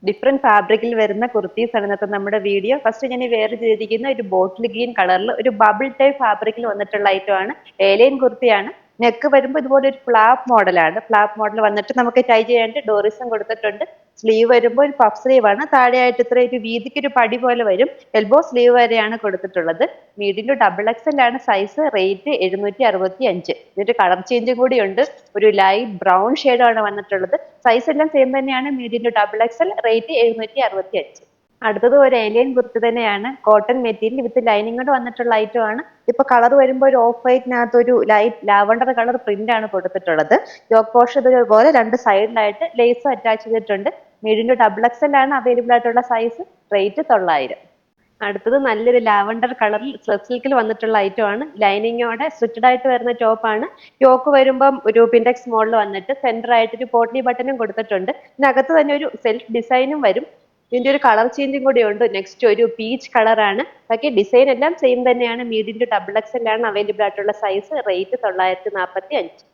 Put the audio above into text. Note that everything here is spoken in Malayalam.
ഡിഫറെന്റ് ഫാബ്രിക്കിൽ വരുന്ന കുർത്തീസ് ആണ് ഇന്നത്തെ നമ്മുടെ വീഡിയോ. ഫസ്റ്റ് ഞാൻ വെയർ ചെയ്തിരിക്കുന്ന ഒരു ബോട്ടിൽ ഗ്രീൻ കളറിൽ ഒരു ബബിൾ ടൈപ്പ് ഫാബ്രിക്കിൽ വന്നിട്ടുള്ള ഐറ്റം ആണ്. ഏലിയൻ കുർത്തിയാണ്. നെക്ക് വരുമ്പോൾ ഇതുപോലെ ഒരു ഫ്ലാപ്പ് മോഡലാണ്. ഫ്ലാപ്പ് മോഡൽ വന്നിട്ട് നമുക്ക് ടൈ ചെയ്യാണ്ട് ഡോറിസും കൊടുത്തിട്ടുണ്ട്. സ്ലീവ് വരുമ്പോൾ ഒരു പഫ് സ്ലീവ് ആണ്. താഴെയായിട്ട് ഇത്ര ഒരു വീതിക്ക് ഒരു പടി പോലെ വരും. എൽബോ സ്ലീവ് വരെയാണ് കൊടുത്തിട്ടുള്ളത്. മീഡിയം ടു ഡബിൾ എക്സൽ ആണ് സൈസ്. റേറ്റ് 765. ഇതിന്റെ കളർ ചേഞ്ചും കൂടി ഉണ്ട്. ഒരു ലൈറ്റ് ബ്രൗൺ ഷെയ്ഡാണ് വന്നിട്ടുള്ളത്. സൈസ് എല്ലാം സെയിം തന്നെയാണ്. Medium to double XL. Rate 765. അടുത്തത് ഒരു ഏലിയൻ കുർത്തി തന്നെയാണ്. കോട്ടൺ മെറ്റീരിയൽ വിത്ത് ലൈനിങ് കൊണ്ട് വന്നിട്ടുള്ള ഐറ്റം ആണ്. ഇപ്പൊ കളർ വരുമ്പോൾ ഒരു ഓഫ് വൈറ്റിനകത്ത് ഒരു ലൈറ്റ് ലാവണ്ടർ കളർ പ്രിന്റ് ആണ് കൊടുത്തിട്ടുള്ളത്. യോക്ക് പോർഷൻ ഇതുപോലെ രണ്ട് സൈഡിലായിട്ട് ലേസും അറ്റാച്ച് ചെയ്തിട്ടുണ്ട്. മീഡിയം ടു ഡബിൾ എക്സൽ ആണ് അവൈലബിൾ ആയിട്ടുള്ള സൈസ്. റേറ്റ് 900. അടുത്തത് നല്ലൊരു ലാവണ്ടർ കളറിൽ സ്ലബ് സിൽക്കിൽ വന്നിട്ടുള്ള ഐറ്റം ആണ്. ലൈനിങ്ങോടെ സ്റ്റിച്ചഡ് ആയിട്ട് വരുന്ന ടോപ്പാണ്. യോക്ക് വരുമ്പം ഒരു പിൻഡെക്സ് മോഡൽ വന്നിട്ട് സെന്റർ ആയിട്ട് ഒരു പോട്ട്ലി ബട്ടണും കൊടുത്തിട്ടുണ്ട്. ഇതിനകത്ത് തന്നെ ഒരു സെൽഫ് ഡിസൈനും വരും. ഇതിന്റെ ഒരു കളർ ചേഞ്ചും കൂടി ഉണ്ട്. നെക്സ്റ്റ് ഒരു പീച്ച് കളറാണ്. ബാക്കി ഡിസൈൻ എല്ലാം സെയിം തന്നെയാണ്. മീഡിയം ടു ഡബിൾ എക്സൽ ആണ് അവൈലബിൾ ആയിട്ടുള്ള സൈസ്. റേറ്റ് 945.